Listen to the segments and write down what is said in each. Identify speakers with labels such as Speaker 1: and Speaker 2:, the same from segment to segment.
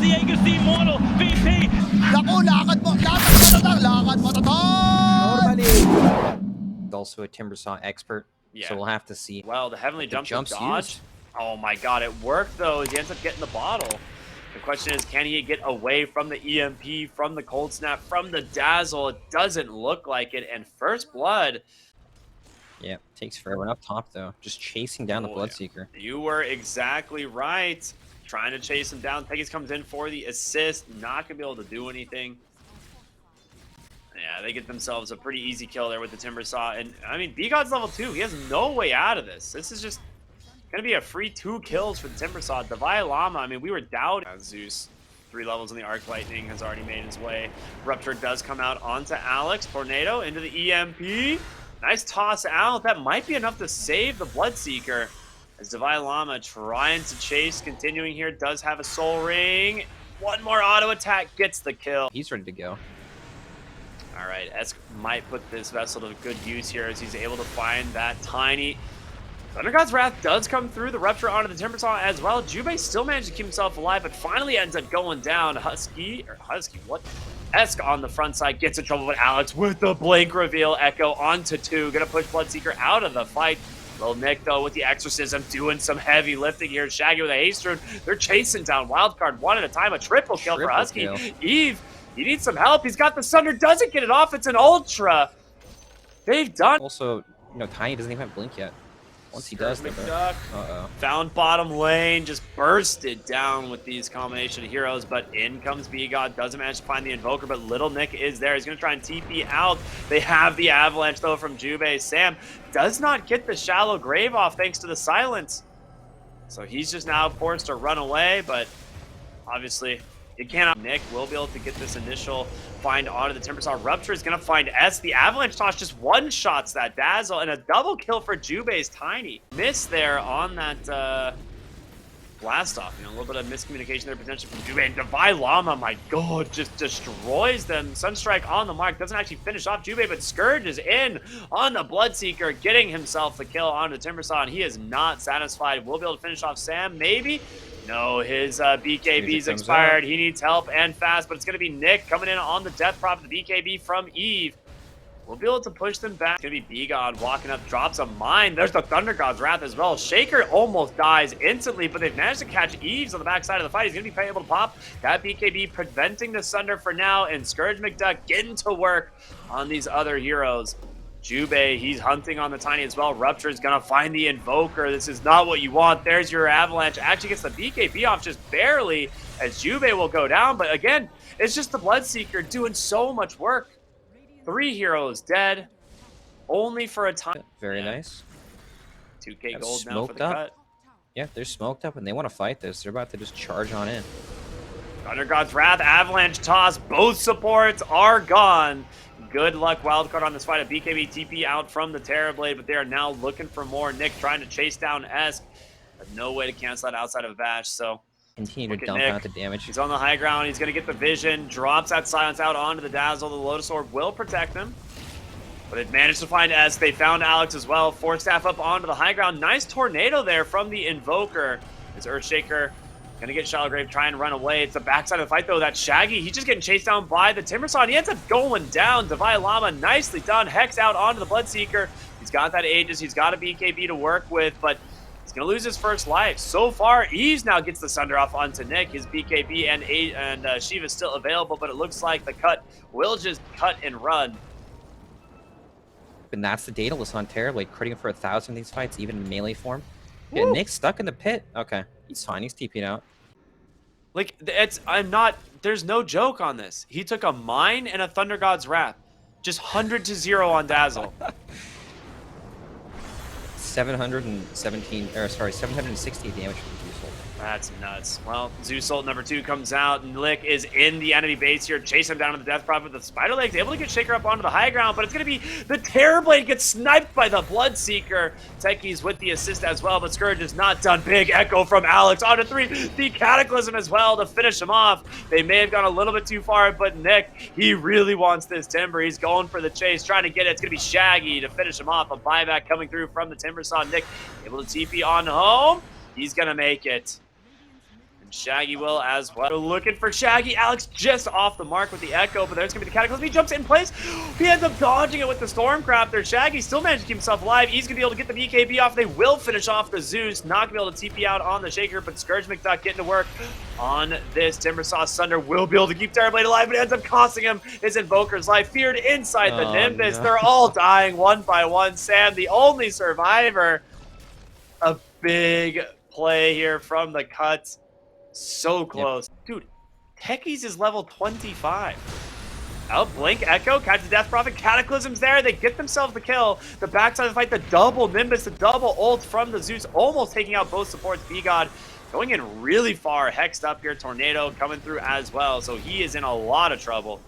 Speaker 1: Diego si Immortal, VP.
Speaker 2: Naku, lakad matatag! Lakad matatag!
Speaker 3: Also a Timbersaw expert,
Speaker 4: Yeah.
Speaker 3: so we'll have to see.
Speaker 4: Well, the Heavenly
Speaker 3: the
Speaker 4: Jump's
Speaker 3: jumps
Speaker 4: dodge.
Speaker 3: used.
Speaker 4: Oh my god, it worked though. He ends up getting the bottle. The question is, can he get away from the EMP, from the Cold Snap, from the Dazzle? It doesn't look like it, and First Blood.
Speaker 3: Yeah, takes forever up top though. Just chasing down the Bloodseeker.
Speaker 4: You were exactly right. Trying to chase him down. Peggy's comes in for the assist. Not going to be able to do anything. Yeah, they get themselves a pretty easy kill there with the Timbersaw. And, I mean, B-God's level 2. He has no way out of this. This is just going to be a free 2 kills for the Timbersaw. Divine Llama, I mean, we were doubting. Zeus, 3 levels in the Arc Lightning, has already made his way. Rupture does come out onto Alex. Tornado into the EMP. Nice toss out. That might be enough to save the Bloodseeker. As Divine Llama trying to chase, continuing here, does have a Soul Ring. One more auto attack gets the kill.
Speaker 3: He's ready to go.
Speaker 4: All right, Esk might put this vessel to good use here as he's able to find that tiny... Thunder God's Wrath does come through the Rupture onto the Timbersaw as well. Jubei still managed to keep himself alive, but finally ends up going down. Husky, what? Esk on the front side gets in trouble with Alex with the blink reveal. Echo onto 2, gonna push Bloodseeker out of the fight. Little Nick, though, with the Exorcism, doing some heavy lifting here. Shaggy with a haste rune. They're chasing down Wildcard one at a time. A triple kill for Husky.
Speaker 3: Kill.
Speaker 4: Eve, he needs some help. He's got the Sunder, doesn't get it off. It's an Ultra. They've done.
Speaker 3: Also, you know, Tiny doesn't even have Blink yet. Once he does, though.
Speaker 4: Uh-oh. Found bottom lane, just bursted down with these combination of heroes, but in comes B-God, doesn't manage to find the Invoker, but Little Nick is there. He's going to try and TP out. They have the Avalanche, though, from Jubei. Sam does not get the Shallow Grave off thanks to the silence. So he's just now forced to run away, but obviously it cannot. Nick will be able to get this initial find onto the Timbersaw. Rupture is going to find S. The Avalanche Toss just one-shots that Dazzle, and a double kill for Jubei's Tiny. Miss there on that blast off. You know, a little bit of miscommunication there potentially from Jubei. And Divine Llama, my god, just destroys them. Sunstrike on the mark. Doesn't actually finish off Jubei, but Scourge is in on the Bloodseeker, getting himself the kill onto the Timbersaw, and he is not satisfied. Will be able to finish off Sam, maybe? No, his BKB's expired. He needs help and fast, but it's going to be Nick coming in on the Death Prophet, the BKB from Eve. We'll be able to push them back. It's going to be B-God walking up, drops a mine. There's the Thunder God's Wrath as well. Shaker almost dies instantly, but they've managed to catch Eves on the backside of the fight. He's going to be able to pop that BKB, preventing the Sunder for now, and Scourge McDuck getting to work on these other heroes. Jubei, he's hunting on the Tiny as well. Rupture is going to find the Invoker. This is not what you want. There's your Avalanche. Actually gets the BKB off just barely as Jubei will go down. But again, it's just the Bloodseeker doing so much work. 3 heroes dead, only for a time.
Speaker 3: Very nice.
Speaker 4: 2K gold now for the cut.
Speaker 3: Yeah, they're smoked up and they want to fight this. They're about to just charge on in.
Speaker 4: Thunder God's Wrath, Avalanche Toss, both supports are gone. Good luck, Wildcard on this fight. A BKB TP out from the Terrorblade, but they are now looking for more. Nick trying to chase down Esk, but no way to cancel that outside of a Bash, so...
Speaker 3: Continue to dump out the damage.
Speaker 4: He's on the high ground. He's going to get the vision. Drops that silence out onto the Dazzle. The Lotus Orb will protect him. But they've managed to find S. They found Alex as well. Force staff up onto the high ground. Nice tornado there from the Invoker. It's Earthshaker. Going to get Shallow Grave, try and run away. It's the backside of the fight, though. That Shaggy, he's just getting chased down by the Timbersaw. He ends up going down. Divine Llama, nicely done. Hex out onto the Bloodseeker. He's got that Aegis. He's got a BKB to work with, but he's going to lose his first life. So far, Eves now gets the Sunder off onto Nick. His BKB and Shiva's still available, but it looks like the cut will just cut and run.
Speaker 3: And that's the Daedalus on Terrorblade, critting for 1,000 in these fights, even in melee form. Yeah, Nick's stuck in the pit. Okay, he's fine. He's TP'ing out.
Speaker 4: Like, there's no joke on this. He took a mine and a Thunder God's Wrath. Just 100-0 on Dazzle.
Speaker 3: 717, or sorry, 760 damage from the Zeus Ult.
Speaker 4: That's nuts. Well, Zeus Ult number 2 comes out, and Lick is in the enemy base here, chase him down to the Death Prophet. The Spider Leg's able to get Shaker up onto the high ground, but it's going to be the Terrorblade gets sniped by the Bloodseeker. Techies with the assist as well, but Scourge is not done. Big echo from Alex onto 3. The Cataclysm as well to finish him off. They may have gone a little bit too far, but Nick, he really wants this Timber. He's going for the chase, trying to get it. It's going to be Shaggy to finish him off. A buyback coming through from the Timbersaw. Nick able to TP on home. He's going to make it. And Shaggy will as well. They're looking for Shaggy. Alex just off the mark with the Echo, but there's going to be the Cataclysm. He jumps in place. He ends up dodging it with the Stormcrafter. Shaggy still managed to keep himself alive. He's going to be able to get the BKB off. They will finish off the Zeus. Not going to be able to TP out on the Shaker, but Scourge McDuck getting to work on this. Timbersaw Thunder will be able to keep Terrorblade alive, but it ends up costing him his Invoker's life. Feared inside the Nimbus.
Speaker 3: No.
Speaker 4: They're all dying one by one. Sam, the only survivor. A big play here from the cut. So close. Yep. Dude, Techies is level 25. Blink, Echo, catch the Death Prophet, Cataclysm's there. They get themselves the kill. The backside of the fight, the double Nimbus, the double ult from the Zeus, almost taking out both supports. B-God going in really far. Hexed up here. Tornado coming through as well. So he is in a lot of trouble.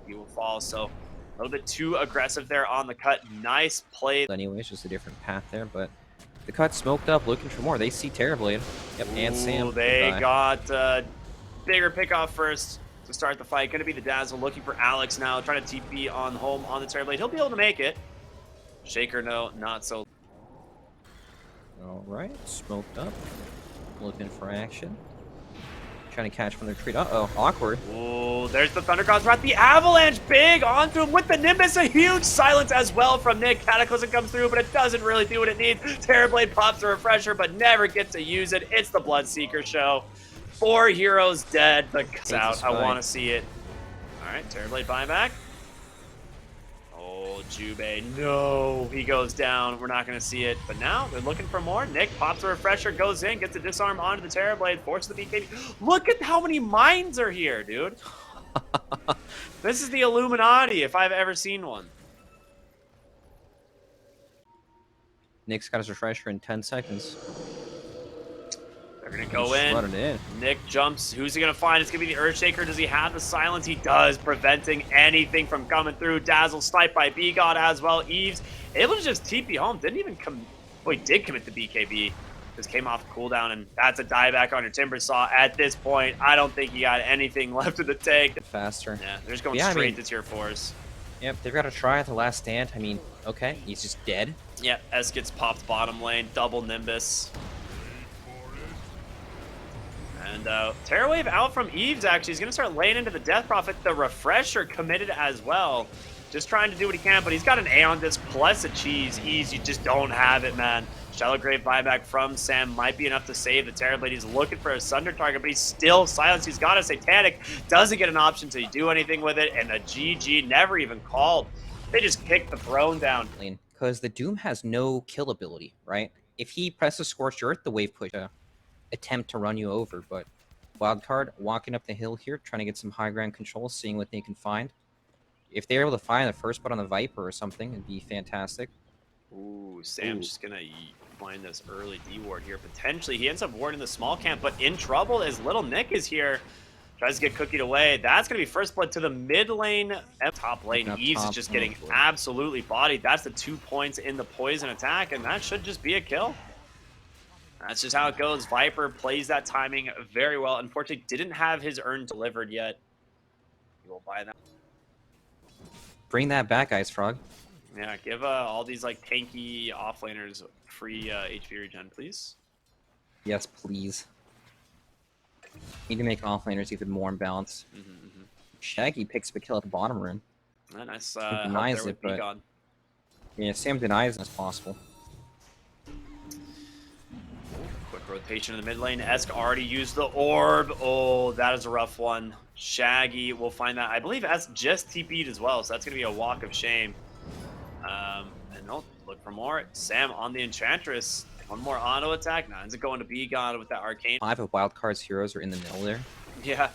Speaker 4: He will fall. So a little bit too aggressive there on the cut. Nice play.
Speaker 3: Anyways, just a different path there, but the cut smoked up, looking for more. They see Terrorblade. Yep, and Sam.
Speaker 4: They got bigger pickoff first to start the fight. Going to be the Dazzle looking for Alex now, trying to TP on home on the Terrorblade. He'll be able to make it. Shaker, no, not so.
Speaker 3: All right, smoked up, looking for action. Trying to catch from the retreat. Uh-oh, awkward.
Speaker 4: Oh, there's the Thundercross Wrath. The Avalanche big onto him with the Nimbus. A huge silence as well from Nick. Cataclysm comes through, but it doesn't really do what it needs. Terrorblade pops a refresher, but never gets to use it. It's the Bloodseeker show. 4 heroes dead. The cut's out. I want to see it. All right, Terrorblade buyback. Oh, Jubei. No, he goes down. We're not going to see it. But now they're looking for more. Nick pops a refresher, goes in, gets a disarm onto the Terrorblade, forces the BKB. Look at how many mines are here, dude. This is the Illuminati, if I've ever seen one.
Speaker 3: Nick's got his refresher in 10 seconds.
Speaker 4: They're going to go in. Nick jumps. Who's he going to find? It's going to be the Earthshaker. Does he have the silence? He does, preventing anything from coming through. Dazzle sniped by B-God as well. Eves able to just TP home. Didn't even come. Well, he did commit the BKB. Just came off cooldown, and that's a dieback on your Timbersaw. At this point, I don't think he got anything left in the tank.
Speaker 3: Faster.
Speaker 4: Yeah, they're just going straight to tier 4s.
Speaker 3: Yep, they've got to try at the last stand. I mean, okay, he's just dead.
Speaker 4: Yeah, S gets popped bottom lane. Double Nimbus. And Terrorwave out from Eves, actually. He's going to start laying into the Death Prophet. The Refresher committed as well. Just trying to do what he can, but he's got an Aeon Disc plus a cheese. Eves, you just don't have it, man. Shallow Grave buyback from Sam might be enough to save the Terrorblade. He's looking for a Sunder target, but he's still silenced. He's got a Satanic. Doesn't get an option to do anything with it, and a GG never even called. They just kicked the throne down.
Speaker 3: Because the Doom has no kill ability, right? If he presses Scorched Earth, the Wave Push attempt to run you over, but Wildcard walking up the hill here, trying to get some high ground control, seeing what they can find. If they're able to find the first blood on the Viper or something, it'd be fantastic.
Speaker 4: Ooh, Sam's just gonna find this early D ward here. Potentially, he ends up warding the small camp, but in trouble as Little Nick is here. Tries to get cookied away. That's gonna be first blood to the mid lane. Top lane, Eves is just getting absolutely bodied. That's the 2 points in the poison attack, and that should just be a kill. That's just how it goes. Viper plays that timing very well. Unfortunately, didn't have his urn delivered yet. He will buy that.
Speaker 3: Bring that back, Ice Frog.
Speaker 4: Yeah, give all these like tanky offlaners free HP regen, please.
Speaker 3: Yes, please. Need to make offlaners even more imbalanced. Shaggy picks up a kill at the bottom room.
Speaker 4: Nice.
Speaker 3: Denies it, but yeah, Sam denies it as possible.
Speaker 4: Rotation in the mid lane. Esk already used the orb. Oh, that is a rough one. Shaggy will find that. I believe Esk just TP'd as well, so that's going to be a walk of shame. And no, look for more. Sam on the Enchantress. One more auto attack. Now, ends up going to B-God with that Arcane.
Speaker 3: 5 of Wildcard's heroes are in the middle there.
Speaker 4: Yeah.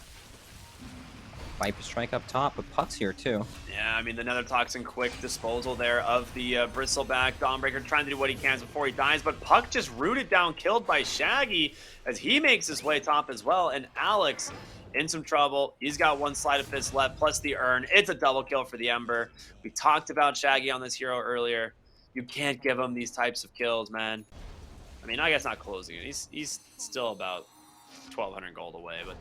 Speaker 3: Viper Strike up top, but Puck's here too.
Speaker 4: Yeah, I mean, the Nether Toxin quick disposal there of the Bristleback. Dawnbreaker trying to do what he can before he dies, but Puck just rooted down, killed by Shaggy as he makes his way top as well. And Alex in some trouble. He's got 1 Sleight of Fist left, plus the Urn. It's a double kill for the Ember. We talked about Shaggy on this hero earlier. You can't give him these types of kills, man. I mean, I guess not closing it. He's still about 1,200 gold away, but...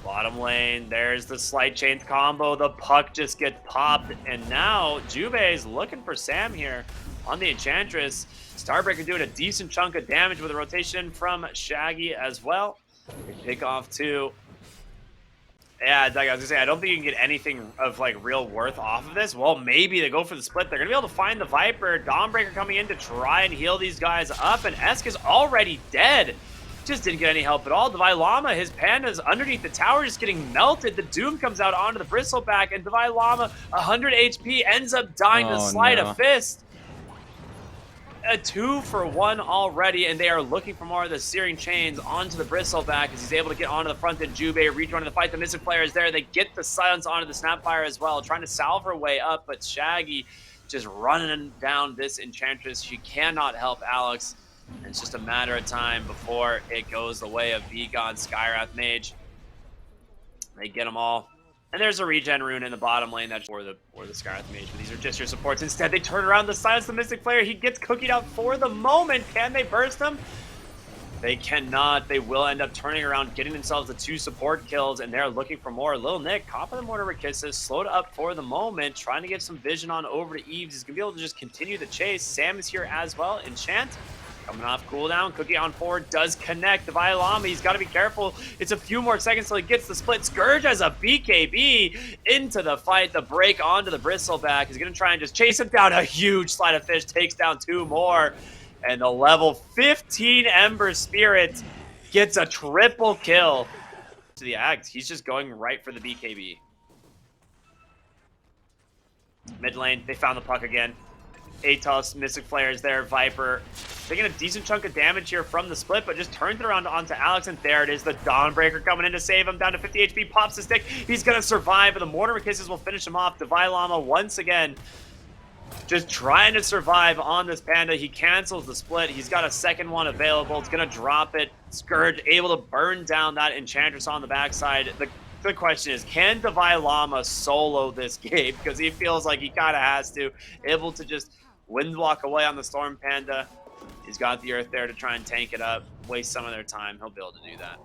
Speaker 4: Bottom lane, there's the slight chains combo. The puck just gets popped, and now Jube is looking for Sam here on the Enchantress. Starbreaker doing a decent chunk of damage with a rotation from Shaggy as well. They pick off 2. Yeah, like I was gonna say, I don't think you can get anything of like real worth off of this. Well, maybe they go for the split. They're gonna be able to find the Viper. Dawnbreaker coming in to try and heal these guys up, and Esk is already dead. Just didn't get any help at all. Divine Llama, his panda's underneath the tower, just getting melted. The Doom comes out onto the Bristleback, and Divine Llama, 100 HP, ends up dying to Sleight of Fist. A 2-for-1 already, and they are looking for more of the Searing Chains onto the Bristleback as he's able to get onto the front and Jube rejoining the fight. The Mystic player is there. They get the silence onto the Snapfire as well, trying to salve her way up, but Shaggy just running down this Enchantress. She cannot help Alex, and it's just a matter of time before it goes the way of Begon, Skywrath Mage. They get them all. And there's a regen rune in the bottom lane that's for the Skywrath Mage, but these are just your supports. Instead, they turn around to silence the Mystic player. He gets cookied out for the moment. Can they burst him? They cannot. They will end up turning around, getting themselves the 2 support kills, and they're looking for more. Lil Nick, cop of the Mortar Kisses, slowed up for the moment, trying to get some vision on over to Eves. He's going to be able to just continue the chase. Sam is here as well. Enchant. Coming off cooldown, Cookie on forward, does connect. Divine Llama, he's got to be careful. It's a few more seconds till he gets the split. Scourge has a BKB into the fight. The break onto the Bristleback. He's going to try and just chase him down. A huge Sleight of Fish takes down 2 more. And the level 15 Ember Spirit gets a triple kill. To the Act, he's just going right for the BKB. Mid lane, they found the puck again. Atos, Mystic Player is there, Viper. Taking a decent chunk of damage here from the split, but just turns it around onto Alex, and there it is. The Dawnbreaker coming in to save him, down to 50 HP, pops the stick. He's going to survive, but the Mortar Kisses will finish him off. Divine Llama once again just trying to survive on this Panda. He cancels the split. He's got a second one available. It's going to drop it. Scourge able to burn down that Enchantress on the backside. The question is, can Divine Llama solo this game? Because he feels like he kind of has to. Able to just windwalk away on the Storm Panda. He's got the Earth there to try and tank it up, waste some of their time. He'll be able to do that.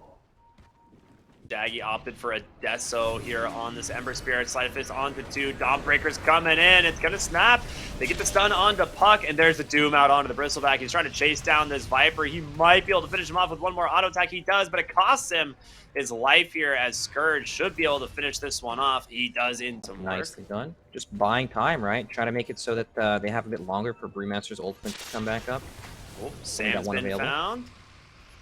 Speaker 4: Daggy opted for a Deso here on this Ember Spirit. Sleight of Fist onto 2. Dawnbreaker's coming in. It's going to snap. They get the stun onto Puck, and there's the Doom out onto the Bristleback. He's trying to chase down this Viper. He might be able to finish him off with one more auto attack. He does, but it costs him his life here, as Scourge should be able to finish this one off. He does into more.
Speaker 3: Nicely done. Just buying time, right? Trying to make it so that they have a bit longer for Brewmaster's ultimate to come back up.
Speaker 4: Oh, Sam's been found.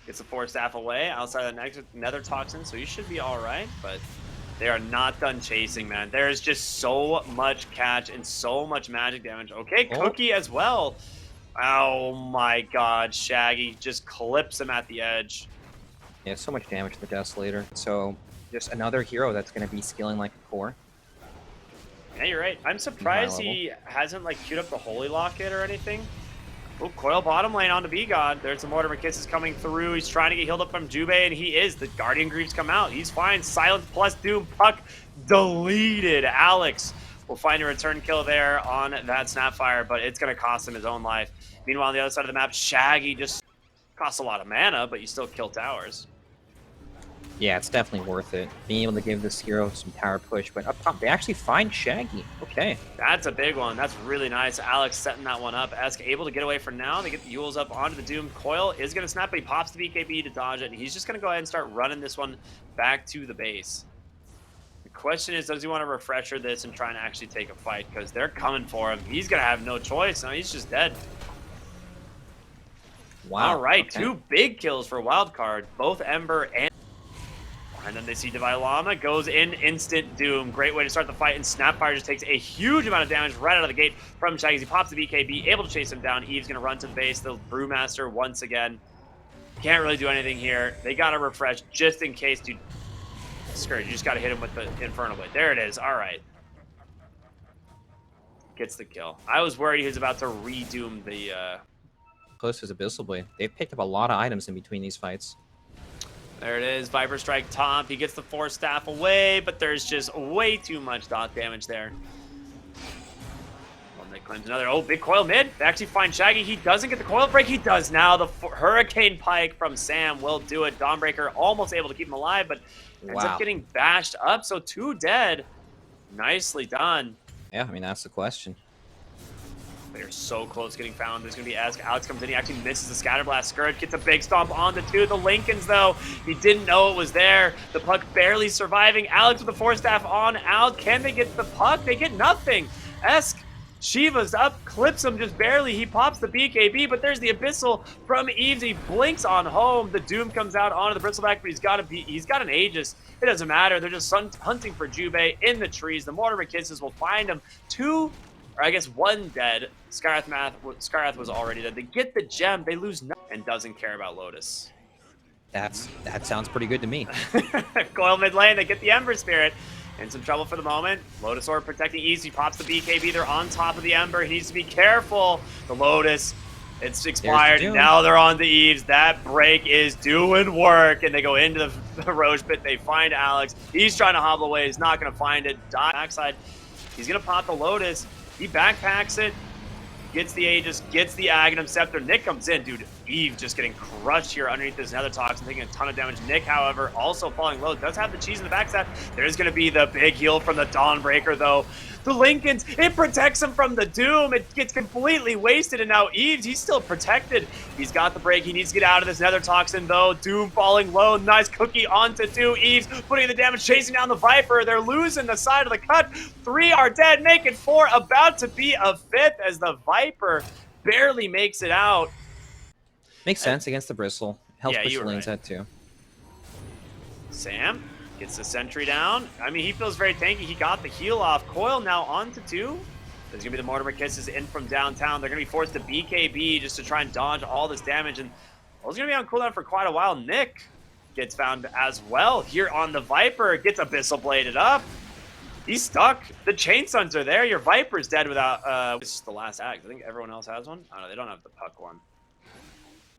Speaker 4: Gets the 4 staff away outside of the Nether Toxin, so you should be all right, but they are not done chasing, man. There's just so much catch and so much magic damage. Okay, Cookie as well. Oh my god, Shaggy just clips him at the edge.
Speaker 3: Yeah, so much damage to the Desolator. So just another hero that's going to be skilling like a core.
Speaker 4: Yeah, you're right. I'm surprised he hasn't like queued up the Holy Locket or anything. Oh, Coil bottom lane onto B-God. There's the Mortimer Kisses coming through. He's trying to get healed up from Jube, and he is. The Guardian Greaves come out. He's fine. Silence plus Doom. Puck deleted. Alex will find a return kill there on that Snapfire, but it's going to cost him his own life. Meanwhile, on the other side of the map, Shaggy just costs a lot of mana, but you still kill towers.
Speaker 3: Yeah, it's definitely worth it. Being able to give this hero some power push, but up top, they actually find Shaggy. Okay.
Speaker 4: That's a big one. That's really nice. Alex setting that one up. Esk able to get away for now. They get the Yules up onto the Doom. Coil is going to snap, but he pops the BKB to dodge it, and he's just going to go ahead and start running this one back to the base. The question is, does he want to refresher this and try and actually take a fight? Because they're coming for him. He's going to have no choice. No, he's just dead.
Speaker 3: Wow.
Speaker 4: All right,
Speaker 3: okay.
Speaker 4: 2 big kills for Wildcard, both Ember and then they see Divine Llama, goes in instant Doom. Great way to start the fight, and Snapfire just takes a huge amount of damage right out of the gate from Shaggy. He pops the BKB, able to chase him down. Eve's going to run to the base. The Brewmaster once again. Can't really do anything here. They got to refresh just in case, dude. Scourge, you just got to hit him with the Infernal Blade. There it is. All right. Gets the kill. I was worried he was about to redoom the...
Speaker 3: Close as Abyssal Blade. They've picked up a lot of items in between these fights.
Speaker 4: There it is, Viper Strike top. He gets the 4 staff away, but there's just way too much dot damage there. Well, Nick Claims another. Oh, big coil mid. They actually find Shaggy. He doesn't get the coil break. He does now. The Hurricane Pike from Sam will do it. Dawnbreaker almost able to keep him alive, but ends up getting bashed up. So 2 dead. Nicely done.
Speaker 3: Yeah, I mean, that's the question.
Speaker 4: They're so close getting found. There's going to be Alex comes in. He actually misses the Scatterblast. Scourge gets a big stomp onto 2. The Lincolns, though, he didn't know it was there. The puck barely surviving. Alex with the Force Staff on out. Can they get the puck? They get nothing. Shiva's up, clips him just barely. He pops the BKB, but there's the Abyssal from Eves. He blinks on home. The Doom comes out onto the Bristleback, but he's got an Aegis. It doesn't matter. They're just hunting for Jubei in the trees. The Mortimer Kisses will find him. 2, or I guess 1 dead. Skyrath was already dead. They get the gem. They lose nothing and doesn't care about Lotus.
Speaker 3: That sounds pretty good to me.
Speaker 4: Coil mid lane. They get the Ember Spirit. In some trouble for the moment. Lotus Orb protecting Eves. He pops the BKB. They're on top of the Ember. He needs to be careful. The Lotus, it's expired. And now they're on the Eves. That break is doing work. And they go into the Roche pit. They find Alex. He's trying to hobble away. He's not going to find it. Backside. He's going to pop the Lotus. He backpacks it. Gets the Aegis. Gets the Aghanim Scepter. Nick comes in. Dude, Eve just getting crushed here underneath this Nether Toxin, taking a ton of damage. Nick, however, also falling low. Does have the cheese in the backside. There's going to be the big heal from the Dawnbreaker, though. The Lincolns, it protects him from the Doom. It gets completely wasted, and now Eves, he's still protected. He's got the break. He needs to get out of this Nether Toxin, though. Doom falling low. Nice cookie onto 2. Eves putting the damage, chasing down the Viper. They're losing the side of the cut. 3 are dead, make it 4. About to be a 5th as the Viper barely makes it out.
Speaker 3: Makes sense against the Bristle. Helps push the lanes out too.
Speaker 4: Sam gets the sentry down. I mean, he feels very tanky. He got the heal off. Coil now onto 2. There's going to be the Mortimer Kisses in from downtown. They're going to be forced to BKB just to try and dodge all this damage. And Coil's going to be on cooldown for quite a while. Nick gets found as well here on the Viper. Gets Abyssal bladed up. He's stuck. The Chain Suns are there. Your Viper's dead without... This is the last act. I think everyone else has one. I don't know. They don't have the puck one.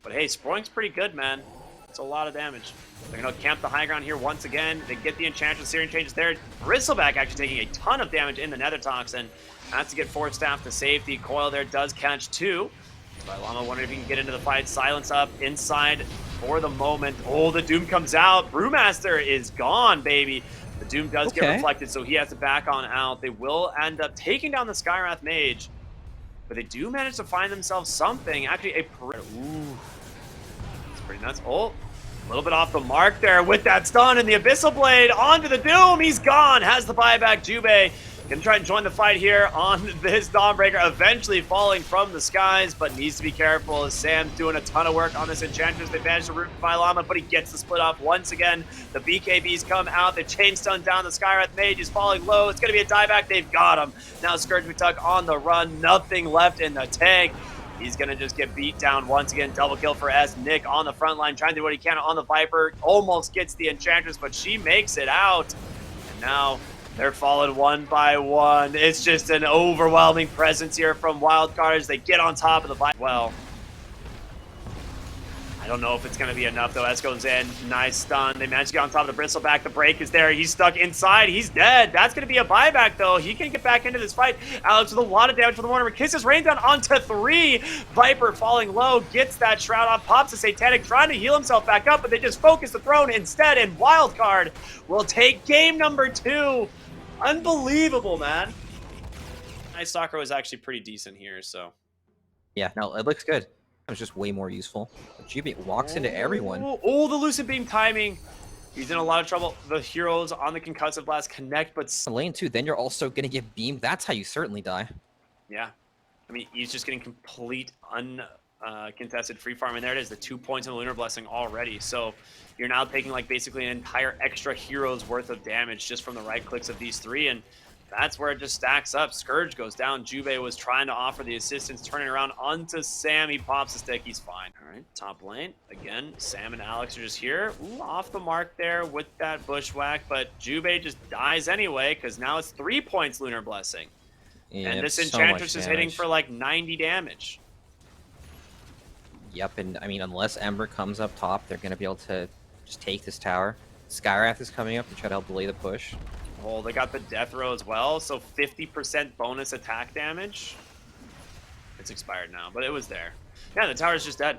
Speaker 4: But hey, Sproing's pretty good, man. It's a lot of damage. They're going to camp the high ground here once again. They get the Enchantress. Searing Changes there. Bristleback actually taking a ton of damage in the Nether Toxin. Has to get Force Staff to safety. Coil there does catch 2. Llama wondering if he can get into the fight. Silence up inside for the moment. Oh, the Doom comes out. Brewmaster is gone, baby. The Doom does get reflected, so he has to back on out. They will end up taking down the Skywrath Mage. But they do manage to find themselves something. Actually, ooh. It's pretty nuts. Oh, a little bit off the mark there with that stun and the Abyssal Blade onto the Doom. He's gone. Has the buyback. Jubei gonna try and join the fight here on this Dawnbreaker, eventually falling from the skies, but needs to be careful as Sam's doing a ton of work on this Enchantress. They managed to root Llama, but he gets the split off once again. The BKBs come out. They chain stun down the Skywrath Mage. Is falling low. It's gonna be a dieback. They've got him. Now Scourge McTuck on the run. Nothing left in the tank. He's going to just get beat down once again. Double kill for S. Nick on the front line, trying to do what he can on the Viper. Almost gets the Enchantress, but she makes it out. And now they're falling one by one. It's just an overwhelming presence here from Wildcard as they get on top of the Viper. Well, I don't know if it's going to be enough, though. S goes in. Nice stun. They manage to get on top of the Bristleback. The break is there. He's stuck inside. He's dead. That's going to be a buyback, though. He can get back into this fight. Alex with a lot of damage for the Mortimer. Kisses rain down onto 3. Viper falling low. Gets that shroud off. Pops a Satanic. Trying to heal himself back up, but they just focus the throne instead. And Wildcard will take game number 2. Unbelievable, man. Ice Stalker was actually pretty decent here, so.
Speaker 3: Yeah, no, it looks good. It was just way more useful. GB walks into everyone.
Speaker 4: Oh, the Lucid Beam timing. He's in a lot of trouble. The heroes on the Concussive Blast connect, but...
Speaker 3: Lane 2, then you're also going to get beamed. That's how you certainly die.
Speaker 4: Yeah. I mean, he's just getting complete uncontested free farm. And there it is, the 2 points in the Lunar Blessing already. So you're now taking, like, basically an entire extra hero's worth of damage just from the right clicks of these 3. And that's where it just stacks up. Scourge goes down. Jubei was trying to offer the assistance, turning around onto Sam. He pops the stick. He's fine. All right, top lane. Again, Sam and Alex are just here. Ooh, off the mark there with that bushwhack, but Jubei just dies anyway because now it's 3 points Lunar Blessing.
Speaker 3: Yeah,
Speaker 4: and this Enchantress is hitting for like 90 damage.
Speaker 3: Yep, and I mean, unless Ember comes up top, they're going to be able to just take this tower. Skywrath is coming up to try to help delay the push.
Speaker 4: Oh, they got the death row as well, so 50% bonus attack damage. It's expired now, but it was there. Yeah, the tower's just dead.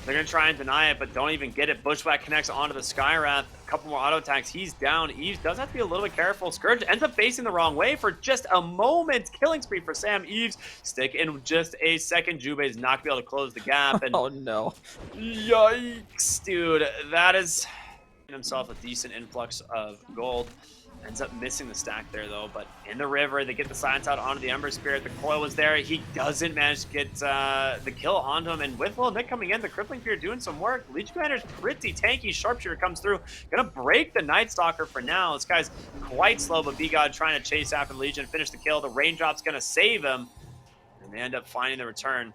Speaker 4: They're going to try and deny it, but don't even get it. Bushwhack connects onto the Skywrath. A couple more auto attacks. He's down. Eves does have to be a little bit careful. Scourge ends up facing the wrong way for just a moment. Killing spree for Sam. Eves stick in just a second. Jube is not going to be able to close the gap. And
Speaker 3: Oh no.
Speaker 4: yikes, dude. That is himself a decent influx of gold. Ends up missing the stack there, though. But in the river, they get the silence out onto the Ember Spirit. The coil was there. He doesn't manage to get the kill onto him. And with Lil Nick coming in, the Crippling Fear doing some work. Legion Commander's pretty tanky. Sharpshooter comes through. Gonna break the Night Stalker for now. This guy's quite slow, but B-God trying to chase after Legion, finish the kill. The Raindrop's gonna save him. And they end up finding the return.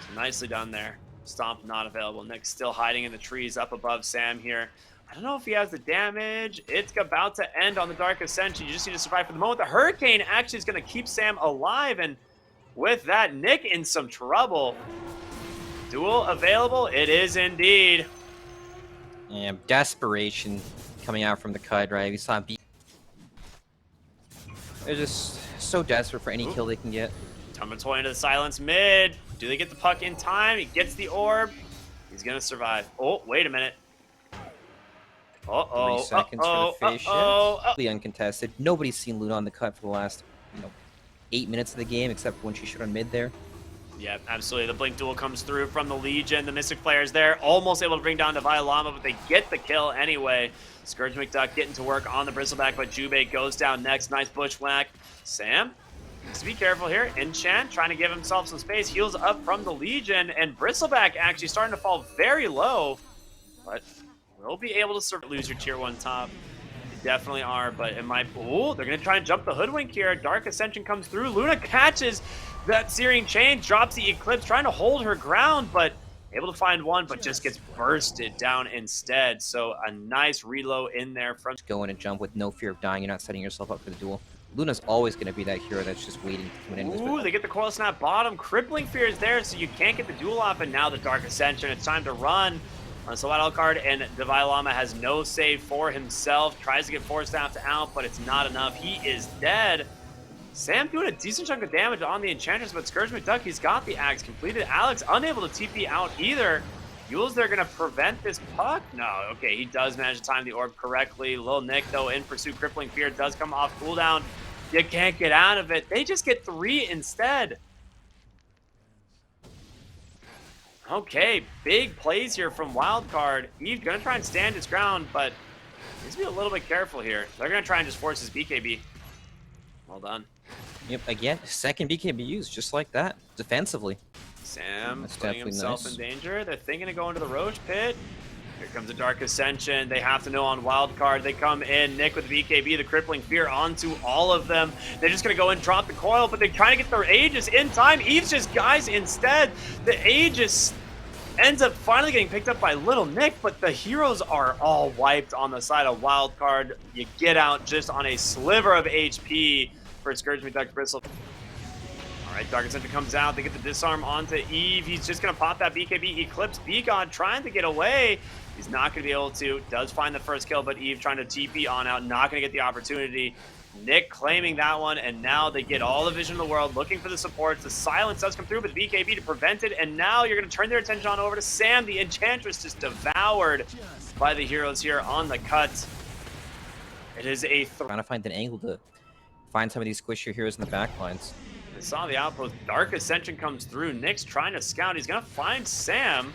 Speaker 4: So nicely done there. Stomp not available. Nick's still hiding in the trees up above Sam here. I don't know if he has the damage. It's about to end on the Dark Ascension. You just need to survive for the moment. The Hurricane actually is going to keep Sam alive. And with that, Nick in some trouble. Duel available? It is indeed.
Speaker 3: Yeah, desperation coming out from the cut, right? We saw they're just so desperate for any kill they can get.
Speaker 4: Tumble toy into the silence mid. Do they get the puck in time? He gets the orb. He's going to survive. Oh, wait a minute.
Speaker 3: 3 seconds for the fish. Completely uncontested. Nobody's seen Luna on the cut for the last, 8 minutes of the game, except for when she shot on mid there.
Speaker 4: Yeah, absolutely. The Blink Duel comes through from the Legion. The Mystic players there, almost able to bring down Divine Llama, but they get the kill anyway. Scourge McDuck getting to work on the Bristleback, but Jube goes down next. Nice bushwhack. Sam, just be careful here. Enchant trying to give himself some space. Heals up from the Legion, and Bristleback actually starting to fall very low, but we'll be able to lose your tier 1 top. You definitely are, but it might... Oh, they're going to try and jump the Hoodwink here. Dark Ascension comes through. Luna catches that Searing Chain, drops the Eclipse, trying to hold her ground, but able to find one, but just gets bursted down instead. So a nice reload in there from...
Speaker 3: Go in and jump with no fear of dying. You're not setting yourself up for the duel. Luna's always going to be that hero that's just waiting to come in.
Speaker 4: Ooh, they get the Coil Snap bottom. Crippling Fear is there, so you can't get the duel off, and now the Dark Ascension. It's time to run. So Wildcard, and Divine Llama has no save for himself. Tries to get Force Staffed out, but it's not enough. He is dead. Sam doing a decent chunk of damage on the Enchantress, but Scourge McDuck, he's got the axe completed. Alex unable to TP out either. Yule's there going to prevent this puck? No, okay, he does manage to time the orb correctly. Lil Nick, though, in pursuit. Crippling Fear does come off cooldown. You can't get out of it. They just get 3 instead. Okay, big plays here from Wildcard. He's going to try and stand his ground, but needs to be a little bit careful here. They're going to try and just force his BKB. Well done.
Speaker 3: Yep, again, second BKB used, just like that, defensively.
Speaker 4: Sam
Speaker 3: That's
Speaker 4: putting himself
Speaker 3: nice.
Speaker 4: in danger. They're thinking of going to the Roach Pit. Here comes the Dark Ascension. They have to know on Wildcard. They come in. Nick with the BKB, the Crippling Fear onto all of them. They're just going to go and drop the coil, but they're trying to get their Aegis in time. Eve's just guys instead. The Aegis ends up finally getting picked up by Little Nick, but the heroes are all wiped on the side of Wildcard. You get out just on a sliver of HP for Scourge McDuck Bristle. All right, Dark Ascension comes out. They get the disarm onto Eve. He's just going to pop that BKB Eclipse. B-God trying to get away. He's not going to be able to. Does find the first kill, but Eve trying to TP on out. Not going to get the opportunity. Nick claiming that one, and now they get all the vision in the world, looking for the supports. The silence does come through, but BKB to prevent it, and now you're going to turn their attention on over to Sam. The Enchantress just devoured by the heroes here on the cut. It is a...
Speaker 3: Trying to find an angle to find some of these squishier heroes in the backlines.
Speaker 4: They saw the outpost. Dark Ascension comes through. Nick's trying to scout. He's going to find Sam.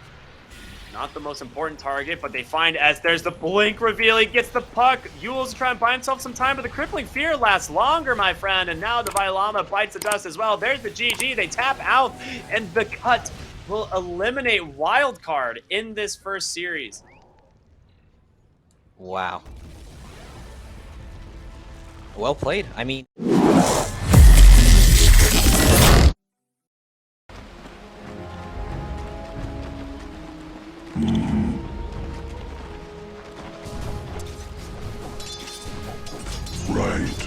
Speaker 4: Not the most important target, but they find as there's the blink reveal. He gets the puck. Yule's trying to buy himself some time, but the Crippling Fear lasts longer, my friend. And now the Llama bites the dust as well. There's the GG. They tap out, and the cut will eliminate Wildcard in this first series.
Speaker 3: Wow. Well played. I mean...
Speaker 5: Right.